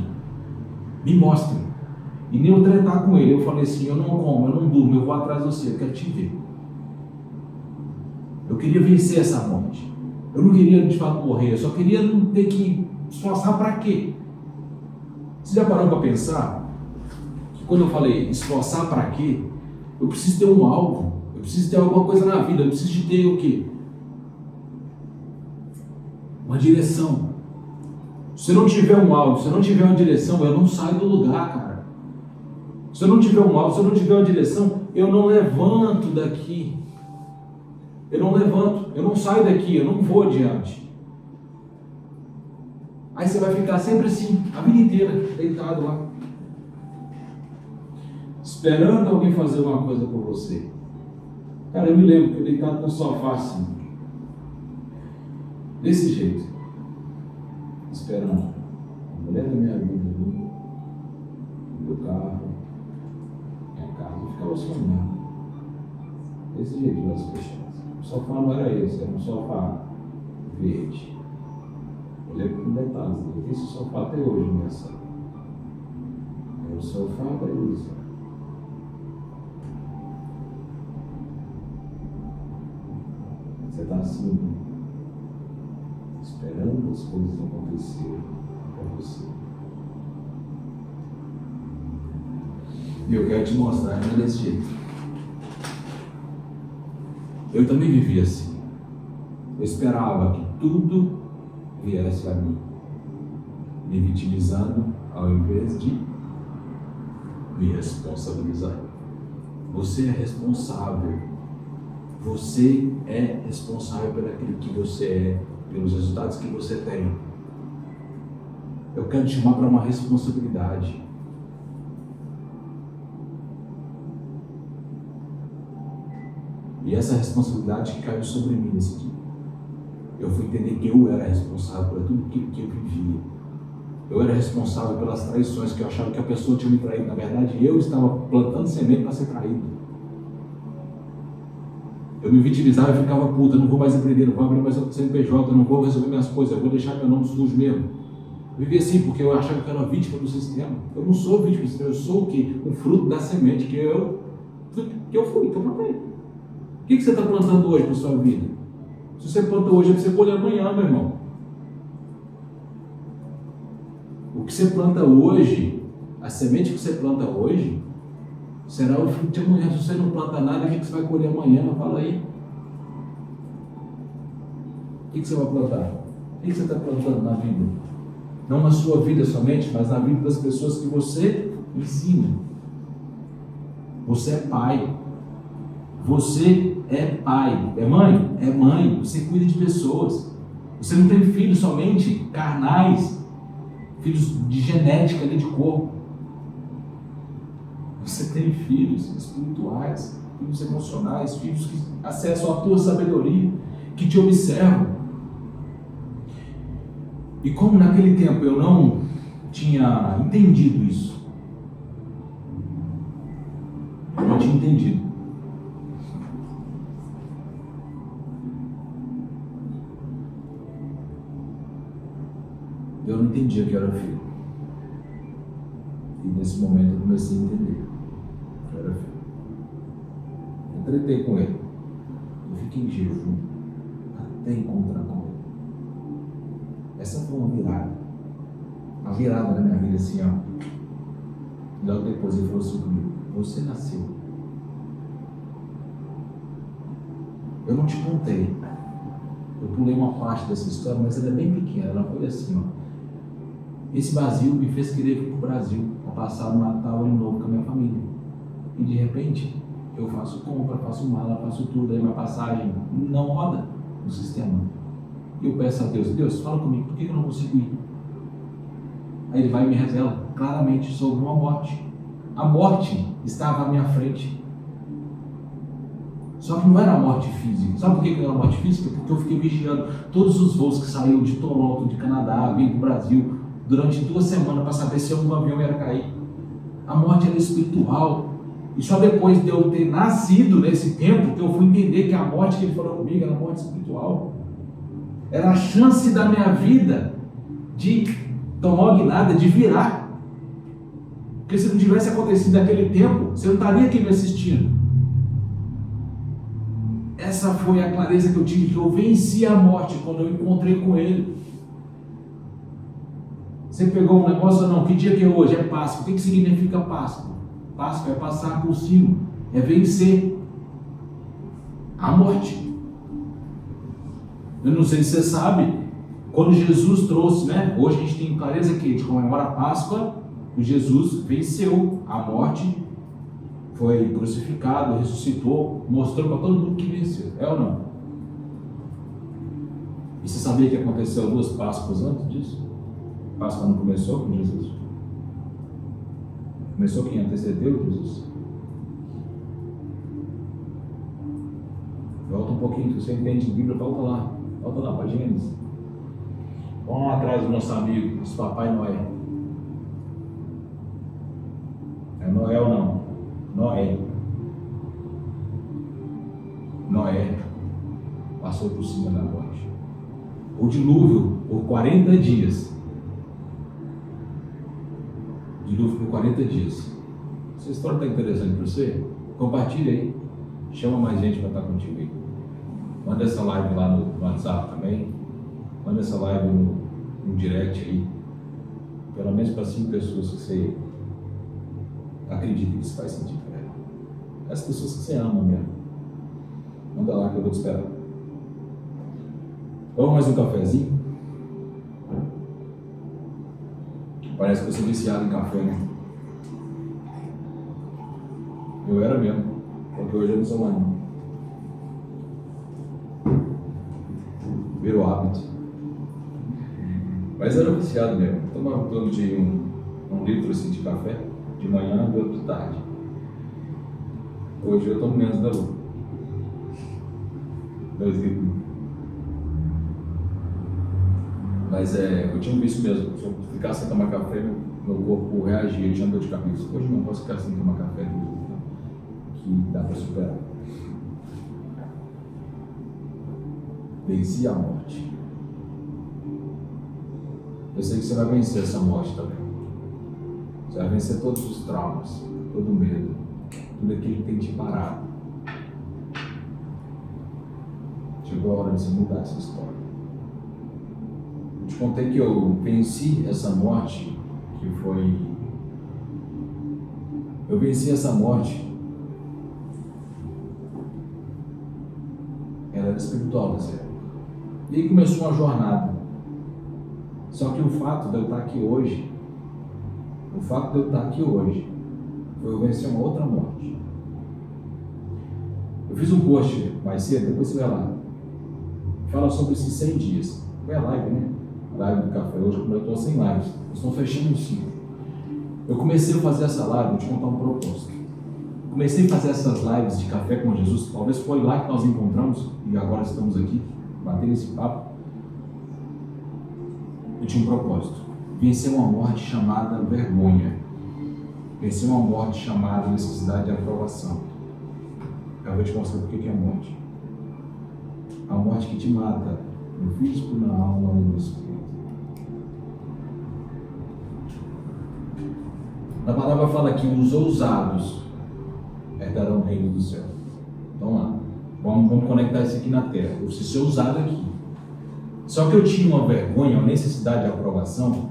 Me mostre. E nem eu tratar com ele, eu falei assim, eu não como, eu não durmo, eu vou atrás de você, eu quero te ver. Eu queria vencer essa morte. Eu não queria de fato morrer, eu só queria não ter que esforçar para quê? Você já parou para pensar que quando eu falei esforçar para quê, eu preciso ter um alvo, eu preciso ter alguma coisa na vida, eu preciso de ter o quê? Uma direção. Se eu não tiver um alvo, se eu não tiver uma direção, eu não saio do lugar, cara. Se eu não tiver um alvo, se eu não tiver uma direção, eu não levanto daqui. Eu não levanto, eu não saio daqui, eu não vou adiante. Aí você vai ficar sempre assim, a vida inteira, deitado lá, esperando alguém fazer uma coisa por você. Cara, eu me lembro que eu deitado no sofá assim, desse jeito, esperando a mulher da minha vida, meu carro, minha casa, eu ficava sonhando, desse jeito, de olhos fechados. O sofá não era esse, era um sofá verde. Eu lembro com detalhes, eu tenho esse sofá até hoje na minha sala. É o sofá da Elisa. Você está assim, esperando as coisas acontecerem para você. E eu quero te mostrar que não é desse jeito. Eu também vivia assim. Eu esperava que tudo viesse a mim, me vitimizando ao invés de me responsabilizar. Você é responsável. Você é responsável por aquilo que você é, pelos resultados que você tem. Eu quero te chamar para uma responsabilidade. E essa responsabilidade que caiu sobre mim nesse dia. Eu fui entender que eu era responsável por tudo aquilo que eu vivia. Eu era responsável pelas traições que eu achava que a pessoa tinha me traído. Na verdade, eu estava plantando semente para ser traído. Eu me vitimizava e ficava puta, não vou mais empreender, não vou abrir mais CNPJ, não vou resolver minhas coisas, eu vou deixar meu nome sujo mesmo. Eu vivia assim porque eu achava que eu era vítima do sistema. Eu não sou vítima do sistema, eu sou o quê? O fruto da semente que eu plantei. O que você está plantando hoje para a sua vida? Se você planta hoje, é para você colher amanhã, meu irmão. O que você planta hoje, a semente que você planta hoje, será o fruto de amanhã. Se você não planta nada, o que você vai colher amanhã? Fala aí. O que você vai plantar? O que você está plantando na vida? Não na sua vida somente, mas na vida das pessoas que você ensina. Você é pai. Você é pai. É mãe? É mãe. Você cuida de pessoas. Você não tem filhos somente carnais, filhos de genética ali de corpo. Você tem filhos espirituais, filhos emocionais, filhos que acessam a tua sabedoria, que te observam. E como naquele tempo eu não tinha entendido isso, eu não tinha entendido. Eu não entendia que eu era filho. E nesse momento eu comecei a entender que eu era filho. Eu tretei com ele. Eu fiquei em jejum até encontrar com ele. Essa foi uma virada. Uma virada na minha vida assim, ó. E logo depois ele falou assim comigo: você nasceu. Eu não te contei. Eu pulei uma parte dessa história, mas ela é bem pequena. Ela foi assim, ó. Esse vazio me fez querer ir para o Brasil, para passar o Natal Ano Novo com a minha família. E de repente, eu faço compra, faço mala, faço tudo, aí minha passagem não roda no sistema. E eu peço a Deus: Deus, fala comigo, por que eu não consigo ir? Aí ele vai e me revela claramente sobre uma morte. A morte estava à minha frente. Só que não era a morte física. Sabe por que não era a morte física? Porque eu fiquei vigiando todos os voos que saíam de Toronto, de Canadá, vinham para o Brasil, durante 2 semanas, para saber se algum avião ia cair. A morte era espiritual. E só depois de eu ter nascido nesse tempo, que eu fui entender que a morte que ele falou comigo era a morte espiritual. Era a chance da minha vida de tomar uma guinada, de virar. Porque se não tivesse acontecido naquele tempo, você não estaria aqui me assistindo. Essa foi a clareza que eu tive, que eu venci a morte quando eu encontrei com ele. Você pegou um negócio ou não? Que dia que é hoje? É Páscoa. O que significa Páscoa? Páscoa é passar por cima, é vencer a morte. Eu não sei se você sabe, quando Jesus trouxe, né? Hoje a gente tem clareza que a gente comemora a Páscoa, e Jesus venceu a morte, foi crucificado, ressuscitou, mostrou para todo mundo que venceu. É ou não? E você sabia que aconteceu 2 Páscoas antes disso? A Páscoa não começou com Jesus? Começou quem antecedeu Jesus? Volta um pouquinho, se você entende de Bíblia, volta lá para Gênesis. Vamos lá atrás do nosso amigo, nosso papai Noé. É Noé ou não? Noé passou por cima da morte. O dilúvio por 40 dias. Dilúvio por 40 dias. Essa história está interessante para você? Compartilha aí. Chama mais gente para estar contigo aí. Manda essa live lá no WhatsApp também. Manda essa live no direct aí. Pelo menos para 5 pessoas que você acredita que isso faz sentido para ela. As pessoas que você ama mesmo. Manda lá que eu vou te esperar. Vamos mais um cafezinho? Parece que eu sou viciado em café, né? Eu era mesmo, porque hoje eu não sou mais não. Virou hábito. Mas eu era viciado mesmo. Tomava todo dia um litro assim, de café, de manhã e outro de tarde. Hoje eu tomo menos da lua. 2 litros. Mas eu tinha um vício mesmo. Se eu ficar sem tomar café, meu corpo reagia, eu tinha dor de cabeça. Hoje não posso ficar sem tomar café, que dá para superar. Venci a morte. Eu sei que você vai vencer essa morte também. Você vai vencer todos os traumas, todo o medo, tudo aquilo que tem te parado. Chegou a hora de você mudar essa história. Eu te contei que eu venci essa morte, que foi... Eu venci essa morte. Ela era espiritual nessa época. E aí começou uma jornada. Só que o fato de eu estar aqui hoje, foi eu vencer uma outra morte. Eu fiz um post mais cedo, depois você vai lá. Fala sobre esses 100 dias. Foi a live, né? A live do café. Hoje eu estou sem lives. Nós estamos fechando um ciclo. Eu comecei a fazer essa live, vou te contar um propósito. Comecei a fazer essas lives de café com Jesus. Talvez foi lá que nós encontramos e agora estamos aqui, batendo esse papo. Eu tinha um propósito. Vencer uma morte chamada vergonha. Vencer uma morte chamada necessidade de aprovação. Eu vou te mostrar por que é a morte. A morte que te mata no físico, na alma e no espírito. A palavra fala que os ousados herdarão o reino do céu. Então lá, vamos conectar isso aqui na terra. Eu preciso ser ousado aqui. Só que eu tinha uma vergonha, uma necessidade de aprovação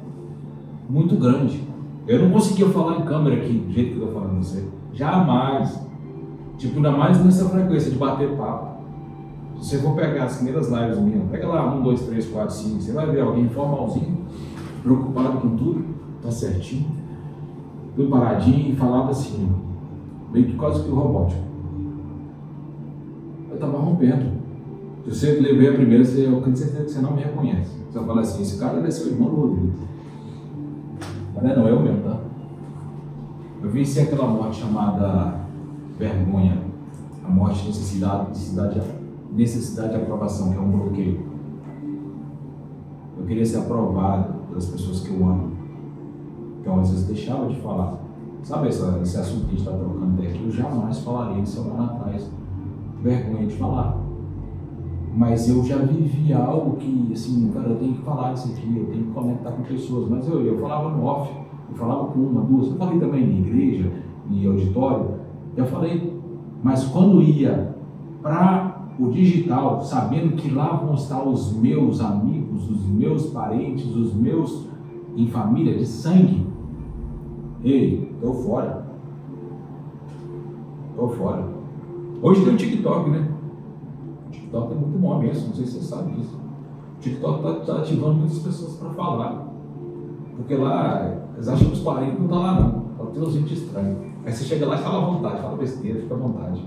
muito grande. Eu não conseguia falar em câmera aqui, do jeito que eu estou falando com você. Jamais. Tipo, ainda mais nessa frequência de bater papo. Se você for pegar as primeiras lives minhas, pega lá 1, 2, 3, 4, 5, você vai ver alguém formalzinho, preocupado com tudo, tá certinho, tudo paradinho, e falava assim, meio que quase que o robótico. Eu tava rompendo. Se você levei a primeira, eu tenho certeza que você não me reconhece. Você vai falar assim, esse cara é seu irmão do Rodrigo. Mas não é eu mesmo, tá? Eu venci aquela morte chamada vergonha, a morte de necessidade de aprovação, que é um bloqueio. Eu queria ser aprovado pelas pessoas que eu amo. Então, às vezes, deixava de falar. Sabe esse assunto que a gente está trocando até aqui? Eu jamais falaria isso há um ano atrás. Vergonha de falar. Mas eu já vivi algo que, assim, cara, eu tenho que falar isso aqui, eu tenho que conectar com pessoas. Mas eu falava no off, eu falava com uma, duas. Eu falei também em igreja, em auditório. Eu falei, mas quando ia para o digital, sabendo que lá vão estar os meus amigos, os meus parentes, os meus em família de sangue, ei, tô fora. Hoje tem o TikTok, né? O TikTok é muito bom mesmo, não sei se você sabe disso. O TikTok está ativando muitas pessoas para falar. Porque lá, eles acham que os parentes não estão lá não. Só tem uns gente estranho. Aí você chega lá e fala à vontade, fala besteira, fica à vontade.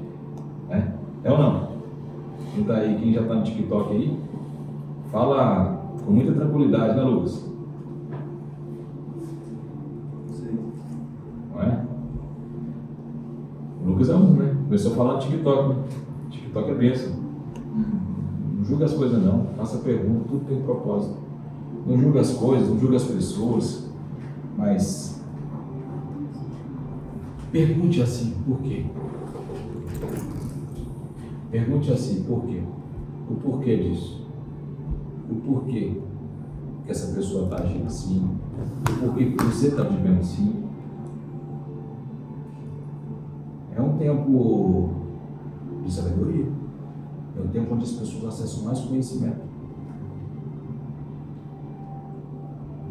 É ou não? Quem tá aí, quem já está no TikTok aí, fala com muita tranquilidade, né, Lucas? Sim. Não é? O Lucas é um, né? Começou a falar no TikTok, né? TikTok é bênção. Não julga as coisas não, faça pergunta, tudo tem um propósito. Não julga as coisas, não julga as pessoas, mas pergunte assim, por quê? Pergunte assim, por quê? O porquê disso? O porquê que essa pessoa está agindo assim? O porquê que você está vivendo assim? É um tempo de sabedoria. É um tempo onde as pessoas acessam mais conhecimento.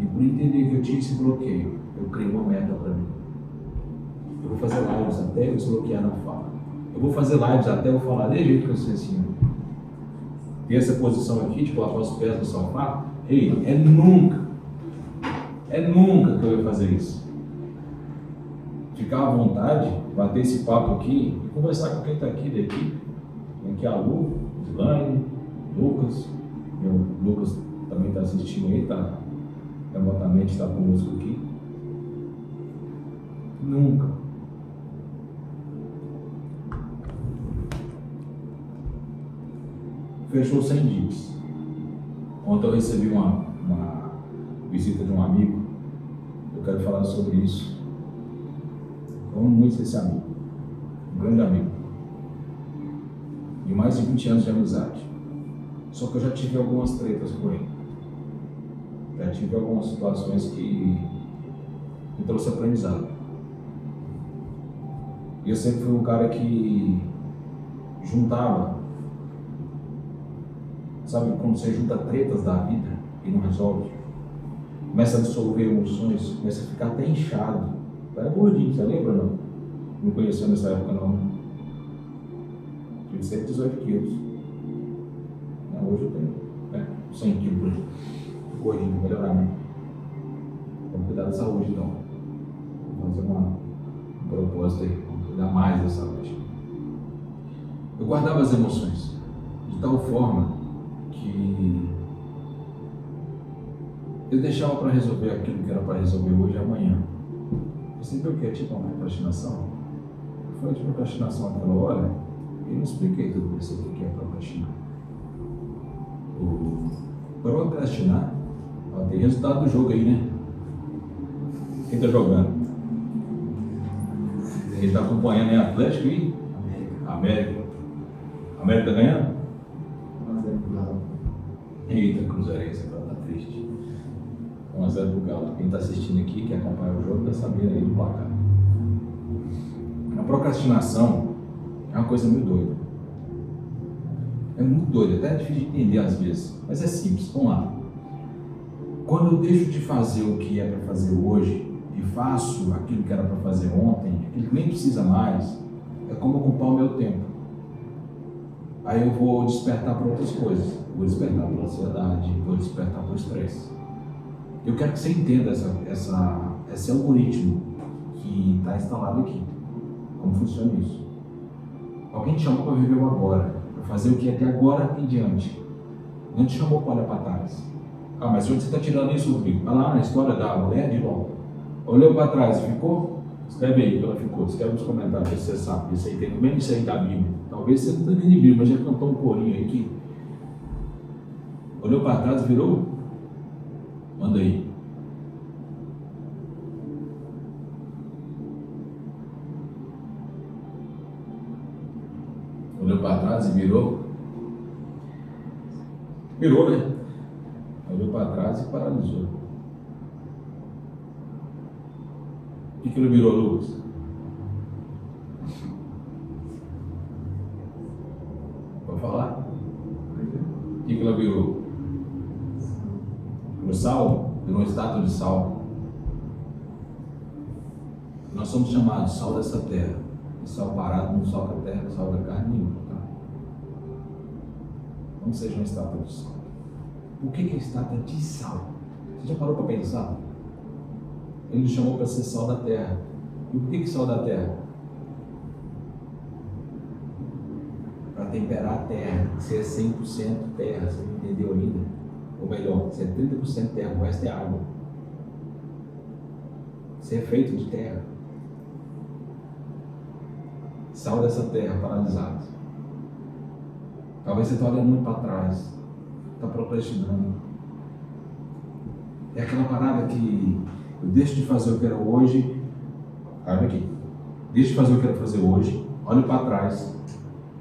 E por entender que eu tinha esse bloqueio, eu criei uma meta para mim. Eu vou fazer lives até eu desbloquear na fala. Eu vou fazer lives até eu falar de jeito que eu sei assim. Ter essa posição aqui, tipo, lavar os pés no sofá. Ei, é nunca que eu ia fazer isso. Ficar à vontade, bater esse papo aqui e conversar com quem está aqui da equipe. Aqui é a Lu, Zilane, Lucas. O Lucas também está assistindo aí, tá? Remotamente está conosco aqui. Nunca. Fechou 100 dias. Ontem eu recebi uma visita de um amigo. Eu quero falar sobre isso. Eu amo muito esse amigo. Um grande amigo. De mais de 20 anos de amizade. Só que eu já tive algumas tretas com ele. Já tive algumas situações que me trouxe aprendizado. E eu sempre fui um cara que juntava. Sabe quando você junta tretas da vida e não resolve? Começa a dissolver emoções, começa a ficar até inchado. Eu era gordinho, você lembra ou não? Não conheceu nessa época não. Tive 118 quilos. Hoje eu tenho 100 quilos por aí. Gordinho, vou melhorar, né? Vamos cuidar da saúde então. Vamos fazer um propósito aí, vamos cuidar mais da saúde. Eu guardava as emoções de tal forma que eu deixava para resolver aquilo que era para resolver hoje e amanhã. Você viu o que é tipo uma procrastinação? Eu falei de procrastinação naquela hora e não expliquei tudo para você o que é procrastinar. Procrastinar, tem resultado do jogo aí, né? Quem tá jogando? Quem tá acompanhando é Atlético e América. América tá ganhando? Eita, Cruzeirense, tá triste. 1x0 pro Galo. Quem tá assistindo aqui, que acompanha o jogo, tá sabendo aí do placar. A procrastinação é uma coisa muito doida. É muito doido, até é difícil de entender às vezes, mas é simples. Vamos lá. Quando eu deixo de fazer o que é para fazer hoje e faço aquilo que era para fazer ontem, aquilo que nem precisa mais, é como ocupar o meu tempo. Aí eu vou despertar para outras coisas. Vou despertar para ansiedade, vou despertar para o estresse. Eu quero que você entenda esse algoritmo que está instalado aqui. Como funciona isso? Alguém te chamou para viver o agora. Fazer o que é até agora em diante. Não te chamou para olhar para trás. Ah, mas onde você está tirando isso, Rodrigo? Vai lá na história da mulher de volta. Olhou para trás e ficou? Escreve aí que ela ficou. Escreve nos comentários se você sabe. Isso aí tem no meio disso aí da Bíblia. Talvez você não tenha nem Bíblia, mas já cantou um corinho aí aqui. Olhou para trás e virou? Manda aí. Olhou para trás e virou? Virou, né? Olhou para trás e paralisou. O que ele virou, Lucas? Pode falar? O que ela virou? Virou sal? Virou uma estátua de sal. Nós somos chamados sal dessa terra. E sal parado não salga a terra, não salga carne nenhuma. Tá? Não seja uma estátua de sal. Por que ele se trata de sal? Você já parou para pensar? Ele nos chamou para ser sal da terra. E por que sal da terra? Para temperar a terra. Você é 100% terra, você não entendeu ainda? Ou melhor, você é 30% terra, o resto é água. Você é feito de terra. Sal dessa terra paralisado. Talvez você está olhando muito para trás. Está procrastinando. É aquela parada que eu deixo de fazer o que era hoje. Olha aqui. Deixo de fazer o que eu quero fazer hoje. Olho para trás.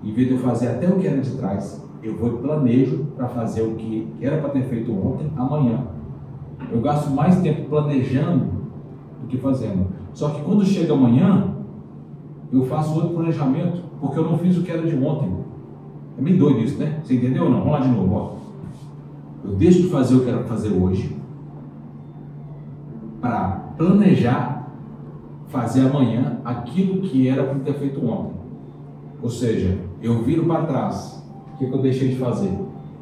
Em vez de eu fazer até o que era de trás, eu vou e planejo para fazer o que era para ter feito ontem, amanhã. Eu gasto mais tempo planejando do que fazendo. Só que quando chega amanhã, eu faço outro planejamento, porque eu não fiz o que era de ontem. É meio doido isso, né? Você entendeu ou não? Vamos lá de novo, ó. Eu deixo de fazer o que eu quero fazer hoje para planejar fazer amanhã aquilo que era para ter feito ontem. Ou seja, eu viro para trás. O que eu deixei de fazer?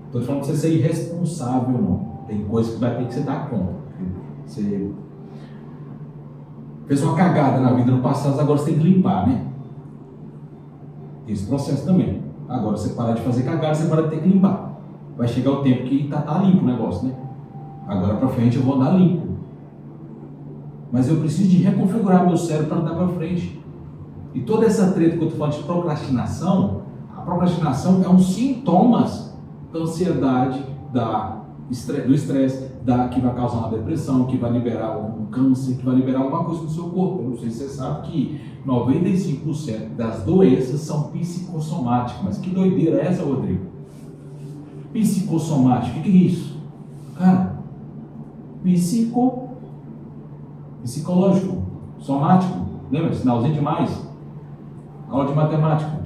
Estou falando para você ser irresponsável, não. Tem coisa que vai ter que você dar conta. Você fez uma cagada na vida no passado, agora você tem que limpar, né? Esse processo também. Agora você para de fazer cagada, você para de ter que limpar. Vai chegar o tempo que tá limpo o negócio, né? Agora para frente eu vou andar limpo. Mas eu preciso de reconfigurar meu cérebro para andar para frente. E toda essa treta que eu estou falando de procrastinação, a procrastinação é um sintoma da ansiedade, do estresse, que vai causar uma depressão, que vai liberar um câncer, que vai liberar alguma coisa no seu corpo. Eu não sei se você sabe que 95% das doenças são psicossomáticas. Mas que doideira é essa, Rodrigo? Psicossomático, o que é isso? Cara, psicológico, somático, lembra? Sinalzinho de mais. Aula de matemática.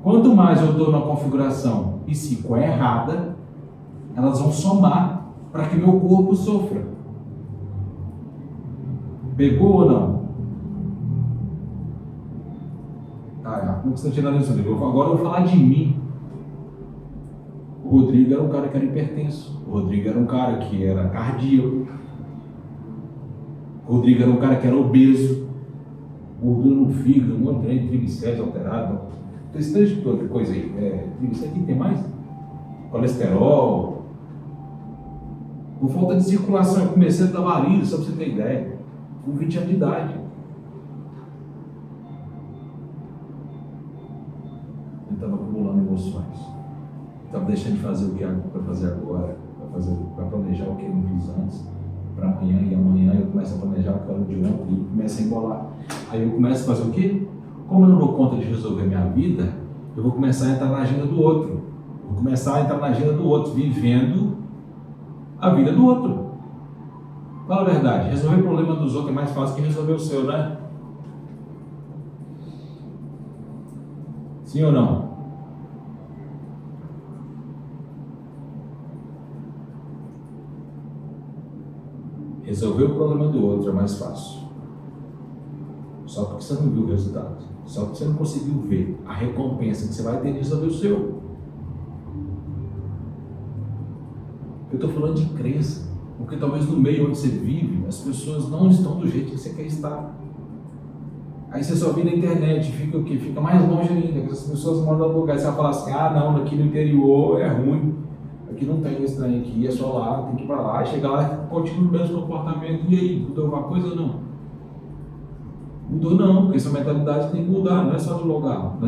Quanto mais eu estou na configuração psico errada, elas vão somar para que meu corpo sofra. Pegou ou não? Como você está tirando isso, Rodrigo? Agora eu vou falar de mim. O Rodrigo era um cara que era hipertenso. O Rodrigo era um cara que era cardíaco. O Rodrigo era um cara que era obeso. Gordura no fígado, um monte de triglicéridos alterado. Tem esse tanto de outra coisa aí. Triglicéridos tem mais? Colesterol. Por falta de circulação, eu comecei a dar varíola, só para você ter ideia. Com 20 anos de idade. Eu estava acumulando emoções. Estava deixando de fazer o que era para fazer agora, para planejar o que eu não fiz antes, para amanhã, e amanhã eu começo a planejar o que era de ontem e começo a embolar. Aí eu começo a fazer o quê? Como eu não dou conta de resolver minha vida, eu vou começar a entrar na agenda do outro. Vou começar a entrar na agenda do outro, vivendo a vida do outro. Fala a verdade, resolver o problema dos outros é mais fácil que resolver o seu, né? Sim ou não? Resolver o problema do outro é mais fácil. Só porque você não viu o resultado. Só porque você não conseguiu ver a recompensa que você vai ter de resolver o seu. Eu estou falando de crença. Porque talvez no meio onde você vive, as pessoas não estão do jeito que você quer estar. Aí você só vê na internet, fica o quê? Fica mais longe ainda, porque as pessoas moram no lugar. Você vai falar assim, não, aqui no interior é ruim. Aqui não tem esse trem aqui, é só lá, tem que ir para lá. Chega lá e continua o mesmo comportamento. E aí, mudou alguma coisa ou não? Mudou não, porque essa mentalidade tem que mudar, não é só de lugar.